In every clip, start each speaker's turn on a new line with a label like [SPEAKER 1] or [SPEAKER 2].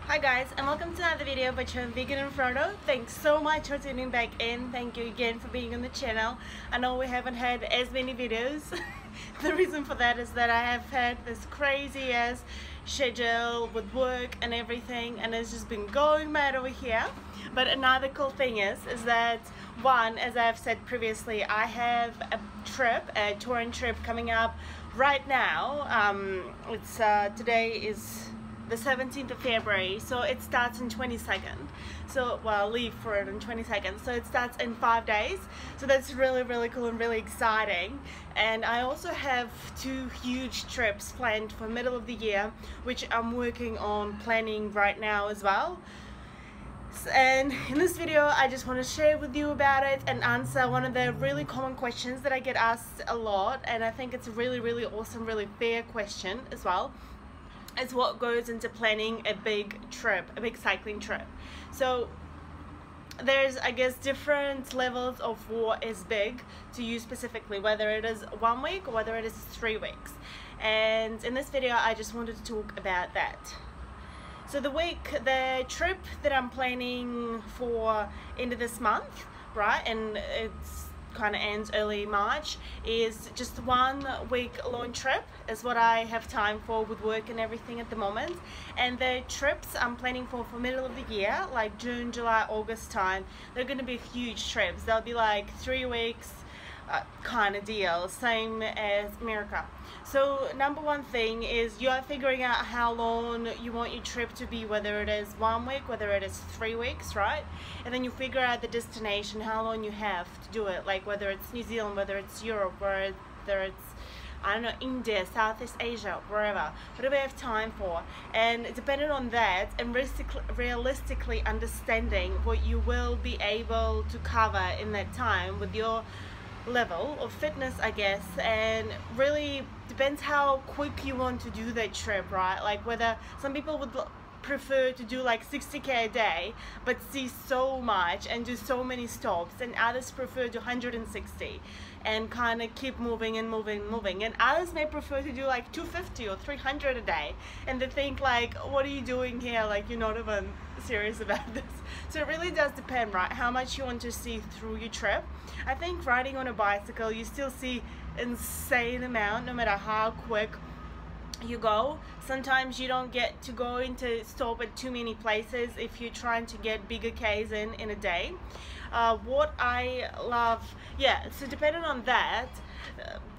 [SPEAKER 1] Hi guys, and welcome to another video by Vegan and Frodo. Thanks so much for tuning back in. Thank you again for being on the channel. I know we haven't had as many videos. The reason for that is that I have had this crazy ass schedule with work and everything, and it's just been going mad over here. But another cool thing is that one, as I've said previously, I have a touring trip coming up right now. Today is the 17th of February, so it starts on 22nd. So, well, I'll leave for it on 22nd. So it starts in 5 days. So that's really cool and really exciting. And I also have two huge trips planned for middle of the year, which I'm working on planning right now as well. And in this video I just want to share with you about it and answer one of the really common questions that I get asked a lot, and I think it's a really awesome, really fair question as well. It's what goes into planning a big trip, a big cycling trip. So there's, I guess, different levels of what is big to you specifically, whether it is 1 week or whether it is 3 weeks. And in this video I just wanted to talk about that. So the trip that I'm planning for end of this month, right, and it's kind of ends early March, is just 1 week long trip is what I have time for with work and everything at the moment. And the trips I'm planning for middle of the year, like June, July, August time, they're going to be huge trips. They'll be like 3 weeks kind of deal, same as America. So number one thing is you are figuring out how long you want your trip to be, whether it is 1 week, whether it is 3 weeks, right? And then you figure out the destination, how long you have to do it, like whether it's New Zealand, whether it's Europe, whether it's, I don't know, India, Southeast Asia, wherever, whatever you have time for. And depending on that, and realistically understanding what you will be able to cover in that time with your level of fitness, I guess, and really depends how quick you want to do that trip, right? Like whether some people would prefer to do like 60k a day but see so much and do so many stops, and others prefer to 160 and kind of keep moving, and others may prefer to do like 250 or 300 a day, and they think like, what are you doing here, like you're not even serious about this. So it really does depend, right, how much you want to see through your trip. I think riding on a bicycle, you still see insane amount no matter how quick you go. Sometimes you don't get to go into stop at too many places if you're trying to get bigger Ks in a day. What I love, so depending on that,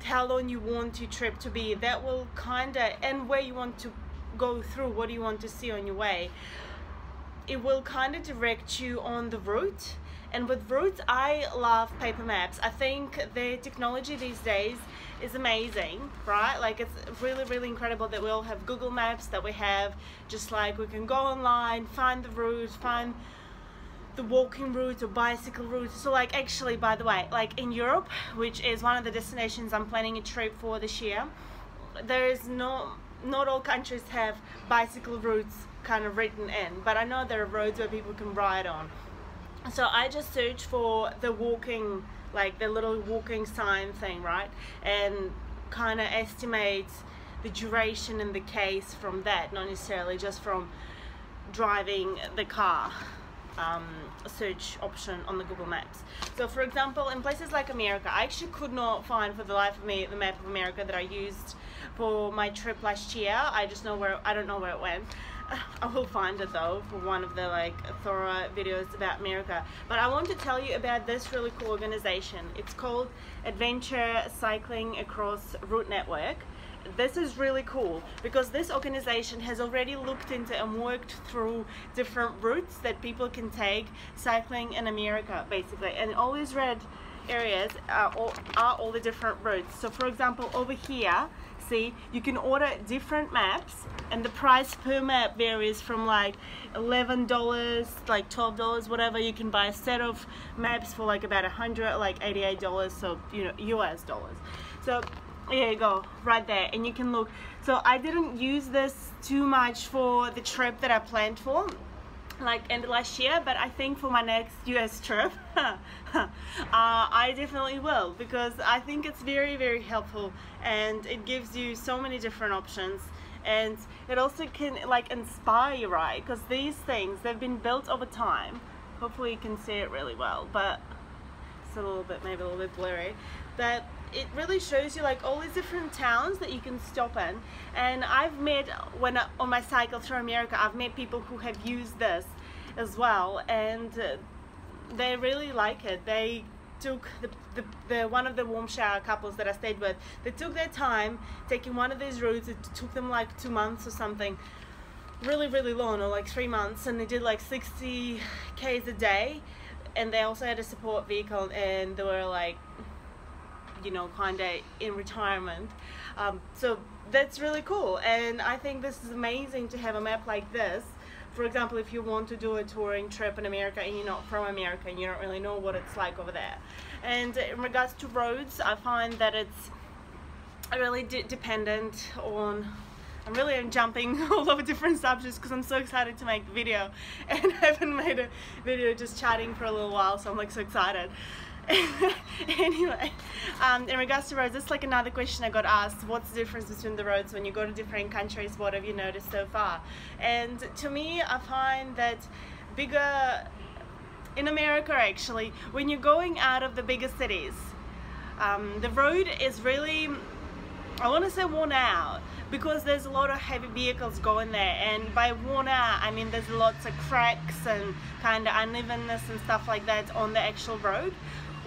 [SPEAKER 1] how long you want your trip to be, that will kinda, and where you want to go through, what do you want to see on your way, it will kind of direct you on the route. And with routes, I love paper maps. I think the technology these days is amazing, right? Like it's really incredible that we all have Google Maps, that we have just like we can go online, find the route, find the walking route or bicycle route. So like, actually, by the way, like in Europe, which is one of the destinations I'm planning a trip for this year, there is not all countries have bicycle routes kind of written in, but I know there are roads where people can ride on. So I just search for the walking, like the little walking sign thing, right, and kind of estimate the duration and the case from that, not necessarily just from driving the car. Search option on the Google Maps. So for example, in places like America, I actually could not find for the life of me the map of America that I used for my trip last year. I don't know where it went. I will find it though for one of the like thorough videos about America. But I want to tell you about this really cool organization. It's called Adventure Cycling Across Route Network. This is really cool because this organization has already looked into and worked through different routes that people can take cycling in America, basically, and all these red areas are all the different routes. So for example, over here, see, you can order different maps, and the price per map varies from like $11, like $12, whatever. You can buy a set of maps for like about $100, like $88, so you know, US dollars. So there you go, right there, and you can look. So I didn't use this too much for the trip that I planned for, like end of last year, but I think for my next US trip I definitely will, because I think it's very helpful, and it gives you so many different options and it also can like inspire you, right? Because these things, they've been built over time. Hopefully you can see it really well, but it's a little bit, maybe a little bit blurry. But it really shows you like all these different towns that you can stop in. And I've met, on my cycle through America, I've met people who have used this as well, and they really like it. They took the one of the warm shower couples that I stayed with, they took their time taking one of these routes. It took them like 2 months or something, really long, or like 3 months, and they did like 60 k's a day, and they also had a support vehicle, and they were like, you know, kind of in retirement. So that's really cool, and I think this is amazing to have a map like this. For example, if you want to do a touring trip in America and you're not from America and you don't really know what it's like over there. And in regards to roads, I find that it's really dependent on, I'm jumping all over different subjects because I'm so excited to make the video, and I haven't made a video just chatting for a little while, so I'm like so excited. Anyway, in regards to roads, that's like another question I got asked: what's the difference between the roads when you go to different countries? What have you noticed so far? And to me, I find that bigger in America, actually, when you're going out of the bigger cities, the road is really, I want to say, worn out, because there's a lot of heavy vehicles going there. And by worn out, I mean there's lots of cracks and kind of unevenness and stuff like that on the actual road.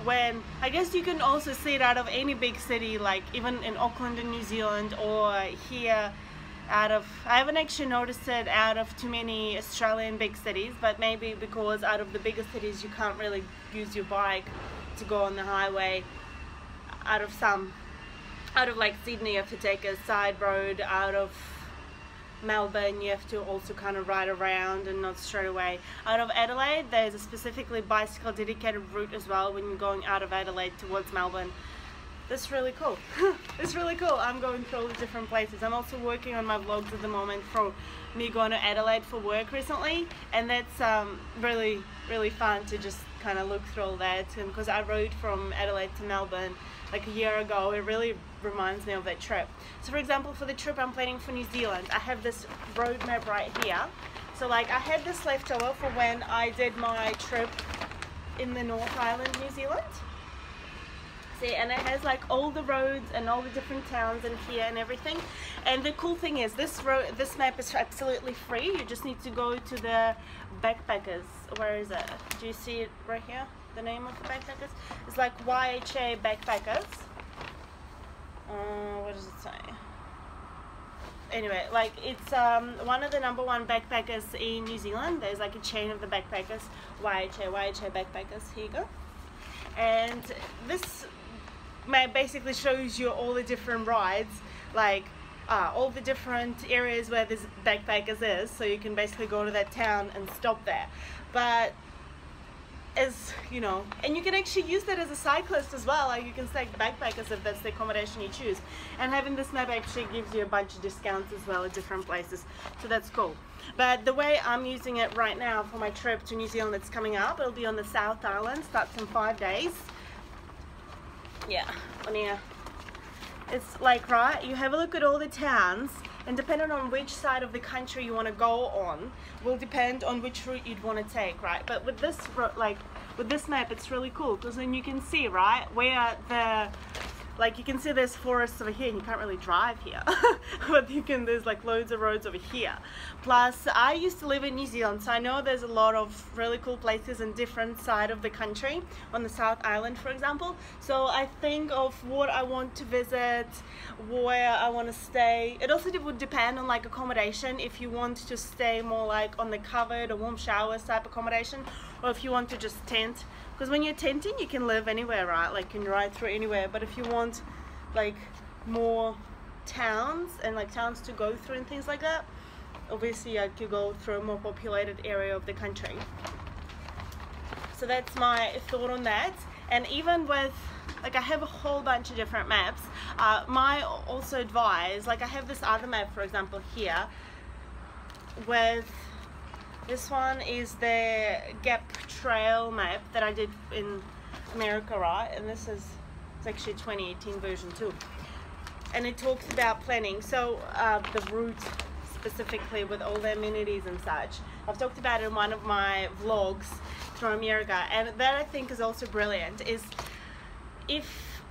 [SPEAKER 1] When I guess you can also see it out of any big city, like even in Auckland in New Zealand, or here I haven't actually noticed it out of too many Australian big cities, but maybe because out of the bigger cities you can't really use your bike to go on the highway. Out of like Sydney you have to take a side road. Out of Melbourne you have to also kind of ride around and not straight away. Out of Adelaide there's a specifically bicycle dedicated route as well when you're going out of Adelaide towards Melbourne. That's really cool. It's really cool. I'm going through all the different places. I'm also working on my vlogs at the moment for me going to Adelaide for work recently, and that's really fun to just kind of look through all that. And because I rode from Adelaide to Melbourne like a year ago, it really reminds me of that trip. So for example, for the trip I'm planning for New Zealand, I have this road map right here. So like I had this left over for when I did my trip in the North Island, New Zealand. See, and it has like all the roads and all the different towns in here and everything. And the cool thing is this map is absolutely free. You just need to go to the backpackers. Where is it? Do you see it right here? The name of the backpackers? It's like YHA backpackers. What does it say? Anyway, like it's one of the #1 backpackers in New Zealand. There's like a chain of the backpackers, YHA backpackers. Here you go. And this map basically shows you all the different rides, like all the different areas where this backpackers is, so you can basically go to that town and stop there. But as you know, and you can actually use that as a cyclist as well, like you can stay backpackers if that's the accommodation you choose. And having this map actually gives you a bunch of discounts as well at different places, so that's cool. But the way I'm using it right now for my trip to New Zealand that's coming up, it'll be on the South Island, starts in 5 days. Yeah, on here. It's like, right, you have a look at all the towns, and depending on which side of the country you want to go on will depend on which route you'd want to take, right? But with this with this map, it's really cool because then you can see, right, where the, like you can see there's forests over here, and you can't really drive here, but there's like loads of roads over here. Plus, I used to live in New Zealand, so I know there's a lot of really cool places in different side of the country, on the South Island, for example. So I think of what I want to visit, where I want to stay. It also would depend on like accommodation, if you want to stay more like on the covered or warm showers type accommodation, or if you want to just tent. Because when you're tenting, you can live anywhere, right? Like you can ride through anywhere. But if you want like more towns and like towns to go through and things like that, obviously I could go through a more populated area of the country. So that's my thought on that. And even with, like I have a whole bunch of different maps. My also advise, like I have this other map, for example, here, with this one is the Gap Trail map that I did in America, right? And this is, it's actually 2018 version too. and it talks about planning. So the route specifically with all the amenities and such, I've talked about it in one of my vlogs from America, and that I think is also brilliant. Is if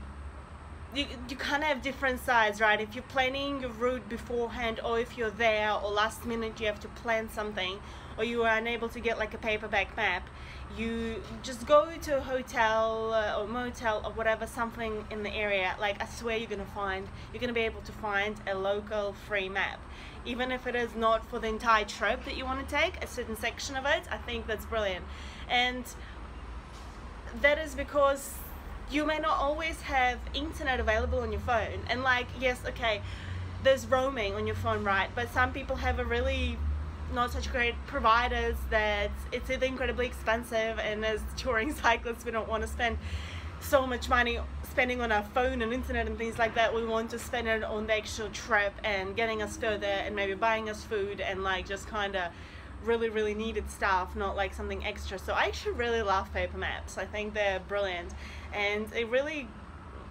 [SPEAKER 1] you kind of have different sides, right? If you're planning your route beforehand, or if you're there or last minute you have to plan something, or you are unable to get like a paperback map, you just go to a hotel or motel or whatever, something in the area. Like, I swear you're gonna be able to find a local free map, even if it is not for the entire trip that you want to take, a certain section of it. I think that's brilliant. And that is because you may not always have internet available on your phone. And like, yes, okay, there's roaming on your phone, right? But some people have a really not such great providers that it's either incredibly expensive, and as touring cyclists we don't want to spend so much money spending on our phone and internet and things like that. We want to spend it on the actual trip and getting us further, and maybe buying us food and like just kind of really needed stuff, not like something extra. So I actually really love paper maps. I think they're brilliant, and it really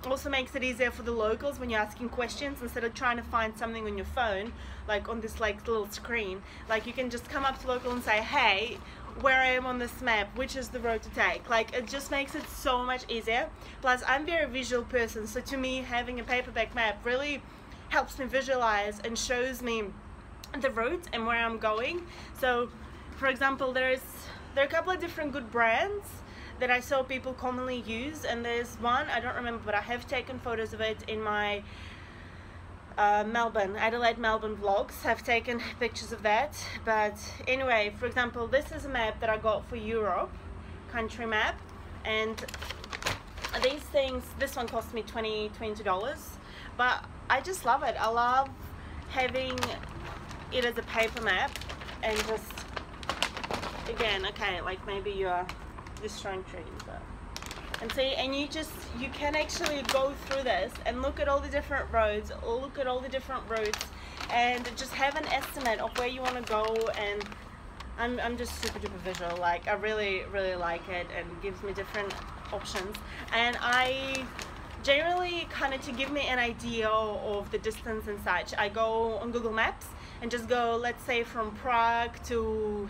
[SPEAKER 1] also makes it easier for the locals when you're asking questions. Instead of trying to find something on your phone, like on this like little screen, like you can just come up to local and say, hey, where I am on this map, which is the road to take. Like, it just makes it so much easier. Plus, I'm a very visual person, so to me having a paperback map really helps me visualize and shows me the route and where I'm going. So for example, there are a couple of different good brands that I saw people commonly use, and there's one, I don't remember, but I have taken photos of it in my Adelaide, Melbourne vlogs. I've taken pictures of that. But anyway, for example, this is a map that I got for Europe, country map, and these things, this one cost me $20, but I just love it. I love having it as a paper map, and just, again, okay, like maybe you're destroying trees, but, and see, and you can actually go through this and look at all the different roads, look at all the different routes, and just have an estimate of where you want to go. And I'm just super duper visual. Like, I really like it, and it gives me different options. And I generally, kind of to give me an idea of the distance and such, I go on Google Maps and just go, let's say from Prague to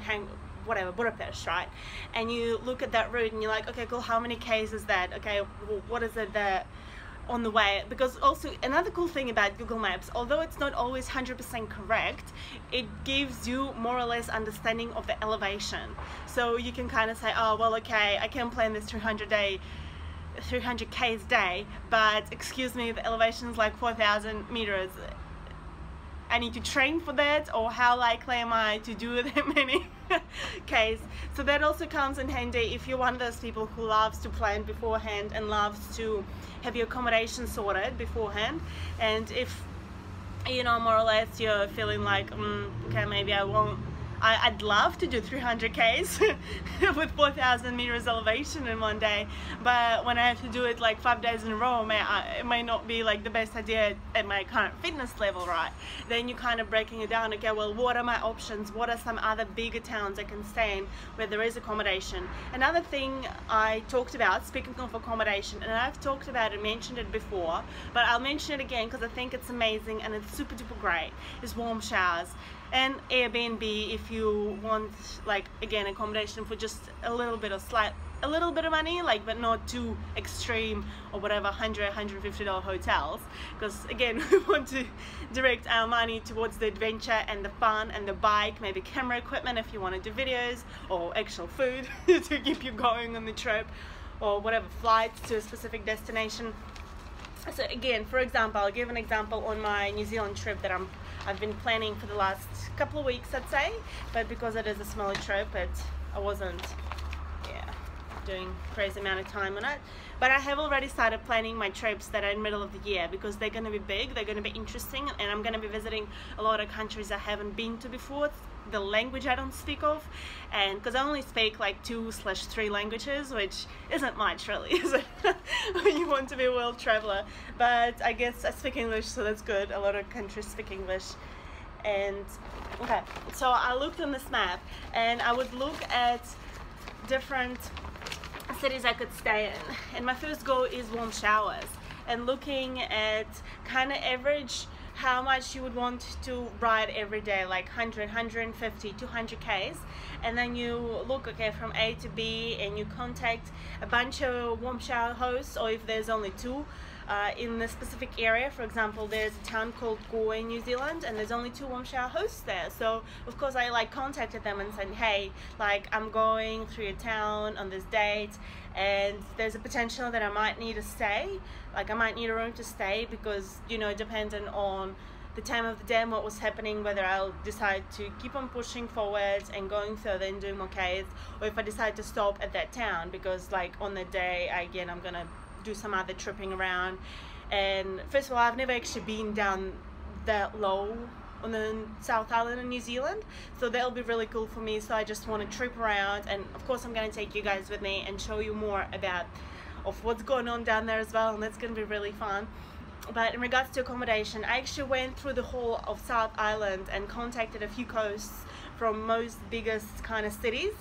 [SPEAKER 1] Budapest, right? And you look at that route and you're like, okay, cool, how many Ks is that? Okay, well, what is it that on the way? Because also another cool thing about Google Maps, although it's not always 100% correct, it gives you more or less understanding of the elevation. So you can kind of say, oh, well, okay, I can plan this 300 Ks day, but excuse me, the elevation is like 4,000 meters. I need to train for that, or how likely am I to do that many Ks? So that also comes in handy if you're one of those people who loves to plan beforehand and loves to have your accommodation sorted beforehand. And if, you know, more or less you're feeling like, okay, maybe I'd love to do 300 Ks with 4,000 meters elevation in one day, but when I have to do it like 5 days in a row, it may not be like the best idea at my current fitness level, right? Then you're kind of breaking it down. Okay, well, what are my options? What are some other bigger towns I can stay in where there is accommodation? Another thing I talked about, speaking of accommodation, and I've talked about it, mentioned it before, but I'll mention it again because I think it's amazing and it's super duper great, is warm showers. And Airbnb, if you want, like, again, accommodation for just a little bit of money, like, but not too extreme or whatever, $100, $150 hotels, because again, we want to direct our money towards the adventure and the fun and the bike, maybe camera equipment if you want to do videos, or actual food to keep you going on the trip, or whatever, flights to a specific destination. So again, for example, I'll give an example on my New Zealand trip that I've been planning for the last couple of weeks, I'd say, but because it is a smaller trip, I wasn't doing crazy amount of time on it. But I have already started planning my trips that are in the middle of the year, because they're going to be big, they're going to be interesting, and I'm going to be visiting a lot of countries I haven't been to before, the language I don't speak of, and because I only speak like 2/3 languages, which isn't much really, is it? When you want to be a world traveler. But I guess I speak English, so that's good. A lot of countries speak English. And okay, so I looked on this map and I would look at different cities I could stay in, and my first goal is warm showers. and looking at kind of average how much you would want to ride every day, like 100, 150, 200 Ks, and then you look, okay, from A to B, and you contact a bunch of warm shower hosts, or if there's only two in the specific area. For example, there's a town called Gore in New Zealand, and there's only two warm shower hosts there. So of course I like contacted them and said, hey, like I'm going through your town on this date, and there's a potential that I might need to stay, like I might need a room to stay, because, you know, depending on the time of the day and what was happening, whether I'll decide to keep on pushing forward and going further and doing more Ks, or if I decide to stop at that town, because like on the day, again, I'm gonna do some other tripping around. And first of all, I've never actually been down that low on the South Island in New Zealand, so that'll be really cool for me. So I just want to trip around, and of course I'm going to take you guys with me and show you more about of what's going on down there as well, and that's going to be really fun. But in regards to accommodation, I actually went through the whole of South Island and contacted a few coasts from most biggest kind of cities,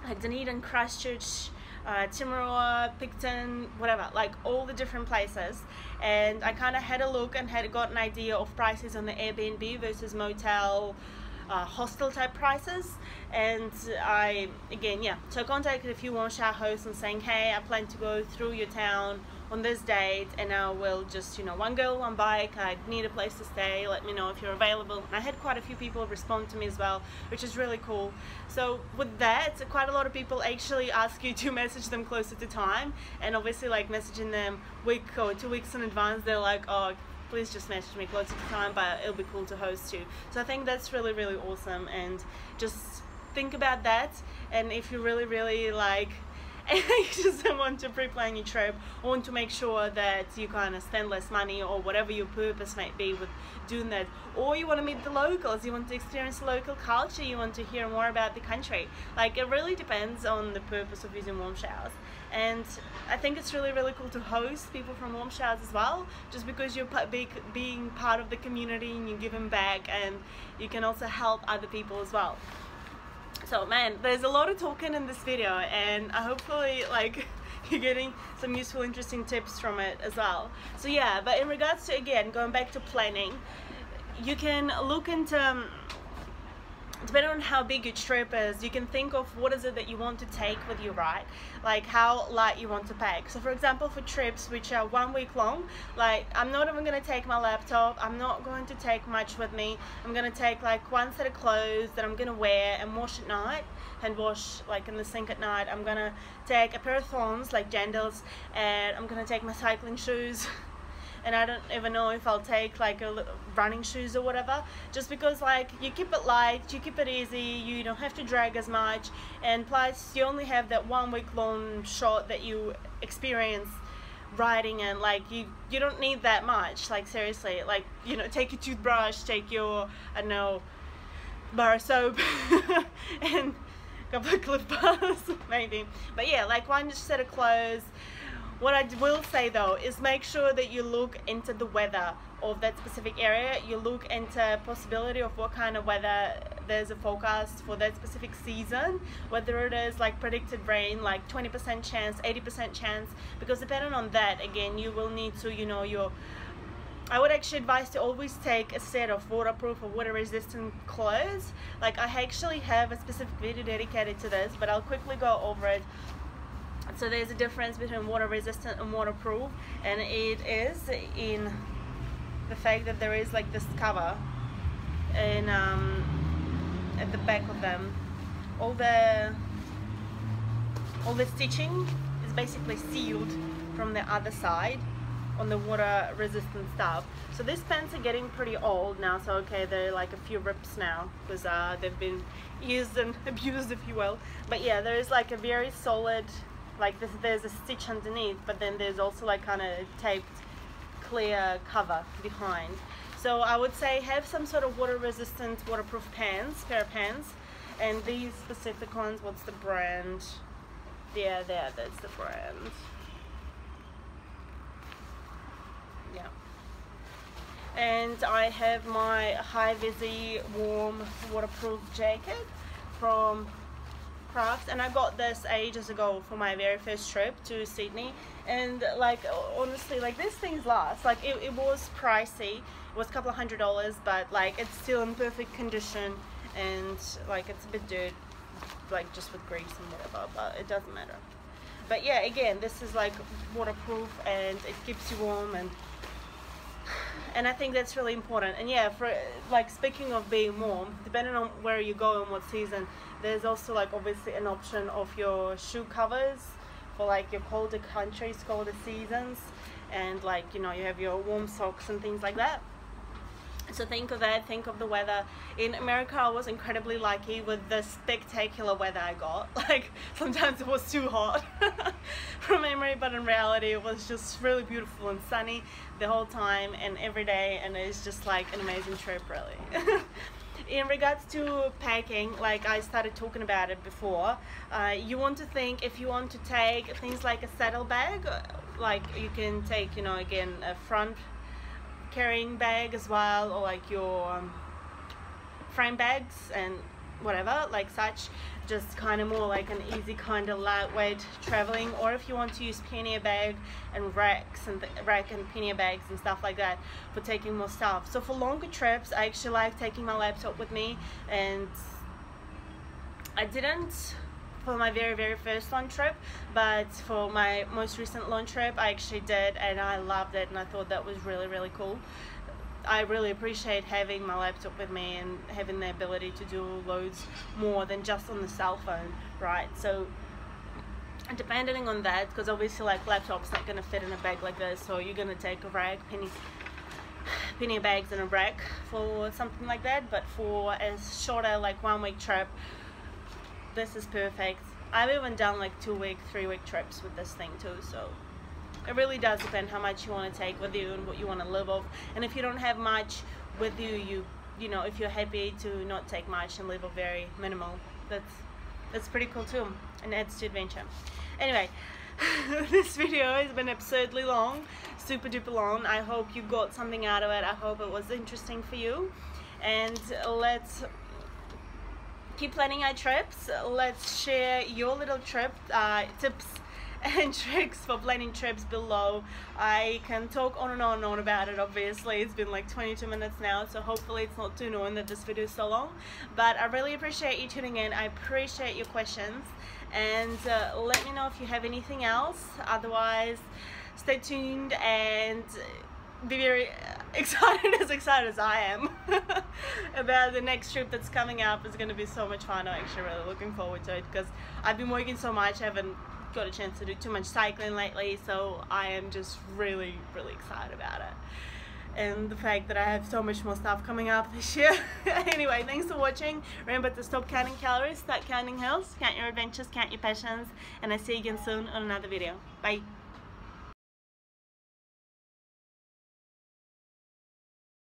[SPEAKER 1] like Dunedin, Christchurch, Timaroa, Picton, whatever, like all the different places. And I kind of had a look and had got an idea of prices on the Airbnb versus motel, hostel type prices. And I, again, yeah, so I contacted a few warm shower hosts and saying, hey, I plan to go through your town on this date, and I will just, you know, one girl, one bike, I need a place to stay, let me know if you're available. And I had quite a few people respond to me as well, which is really cool. So with that, quite a lot of people actually ask you to message them closer to time, and obviously like messaging them week or 2 weeks in advance, they're like, oh, please just message me closer to time, but it'll be cool to host you. So I think that's really, really awesome, and just think about that. And if you really like and you just don't want to pre-plan your trip, or want to make sure that you kind of spend less money, or whatever your purpose might be with doing that, or you want to meet the locals, you want to experience the local culture, you want to hear more about the country, like it really depends on the purpose of using warm showers. And I think it's really cool to host people from warm showers as well, just because you're being part of the community and you're giving back, and you can also help other people as well. So man, there's a lot of talking in this video, and hopefully like you're getting some useful, interesting tips from it as well. So yeah, but in regards to, again, going back to planning, you can look into, depending on how big your trip is, you can think of what is it that you want to take with you, right? Like how light you want to pack. So for example, for trips which are 1 week long, like I'm not even going to take my laptop, I'm not going to take much with me. I'm going to take like one set of clothes that I'm going to wear and wash at night, and wash like in the sink at night. I'm going to take a pair of thorns, like jandals, and I'm going to take my cycling shoes. And I don't even know if I'll take like running shoes or whatever, just because like you keep it light, you keep it easy, you don't have to drag as much, and plus you only have that 1 week long shot that you experience riding, and like you don't need that much, like seriously, like, you know, take your toothbrush, take your, I don't know, bar of soap and a couple of Cliff Bars maybe, but yeah, like one set of clothes. What I will say though is make sure that you look into the weather of that specific area. You look into possibility of what kind of weather there's a forecast for that specific season, whether it is like predicted rain, like 20% chance, 80% chance, because depending on that, again, you will need to, you know, I would actually advise to always take a set of waterproof or water resistant clothes. Like I actually have a specific video dedicated to this, but I'll quickly go over it. So there's a difference between water resistant and waterproof, and it is in the fact that there is like this cover in at the back of them. All the stitching is basically sealed from the other side on the water resistant stuff. So these pants are getting pretty old now, so okay, they're like a few rips now because they've been used and abused, if you will. But yeah, there is like a very solid, like there's a stitch underneath, but then there's also like kind of taped clear cover behind. So I would say have some sort of water resistant, waterproof pants, pair of pants. And these specific ones, what's the brand? Yeah, that's the brand. Yeah. And I have my high-vis warm waterproof jacket from crafts, and I got this ages ago for my very first trip to Sydney. And like honestly, like these things last. Like it was pricey, it was a couple of $100, but like it's still in perfect condition, and like it's a bit dirty, like just with grease and whatever, but it doesn't matter. But yeah, again, this is like waterproof and it keeps you warm, and I think that's really important. And yeah, for like speaking of being warm, depending on where you go and what season, there's also like obviously an option of your shoe covers for like your colder countries, colder seasons, and like, you know, you have your warm socks and things like that. So think of that, think of the weather. In America, I was incredibly lucky with the spectacular weather I got. Like, sometimes it was too hot from memory, but in reality, it was just really beautiful and sunny the whole time and every day, and it's just like an amazing trip, really. In regards to packing, like I started talking about it before, you want to think, if you want to take things like a saddle bag, like you can take, you know, again, a front carrying bag as well, or like your frame bags and whatever like such, just kind of more like an easy kind of lightweight traveling. Or if you want to use pannier bag and racks and rack and pannier bags and stuff like that for taking more stuff. So for longer trips, I actually like taking my laptop with me, and I didn't for my very first long trip, but for my most recent long trip I actually did, and I loved it, and I thought that was really cool. I really appreciate having my laptop with me and having the ability to do loads more than just on the cell phone, right? So depending on that, because obviously like laptop's not going to fit in a bag like this, so you're going to take a rack, penny bags and a rack for something like that. But for a shorter like 1 week trip, this is perfect. I've even done like 2 week, 3 week trips with this thing too, so it really does depend how much you want to take with you and what you want to live off. And if you don't have much with you, you know, if you're happy to not take much and live a very minimal, that's pretty cool too, and adds to adventure. Anyway, this video has been absurdly long, super duper long. I hope you got something out of it. I hope it was interesting for you, and let's keep planning our trips. Let's share your little trip tips and tricks for planning trips below. I can talk on and on and on about it. Obviously it's been like 22 minutes now, so hopefully it's not too annoying that this video is so long, but I really appreciate you tuning in. I appreciate your questions, and let me know if you have anything else. Otherwise, stay tuned and be very excited as I am about the next trip that's coming up. It's going to be so much fun. I'm actually really looking forward to it, because I've been working so much, I haven't got a chance to do too much cycling lately, so I am just really excited about it, and the fact that I have so much more stuff coming up this year. Anyway, thanks for watching. Remember to stop counting calories, start counting health, count your adventures, count your passions, and I'll see you again soon on another video. Bye.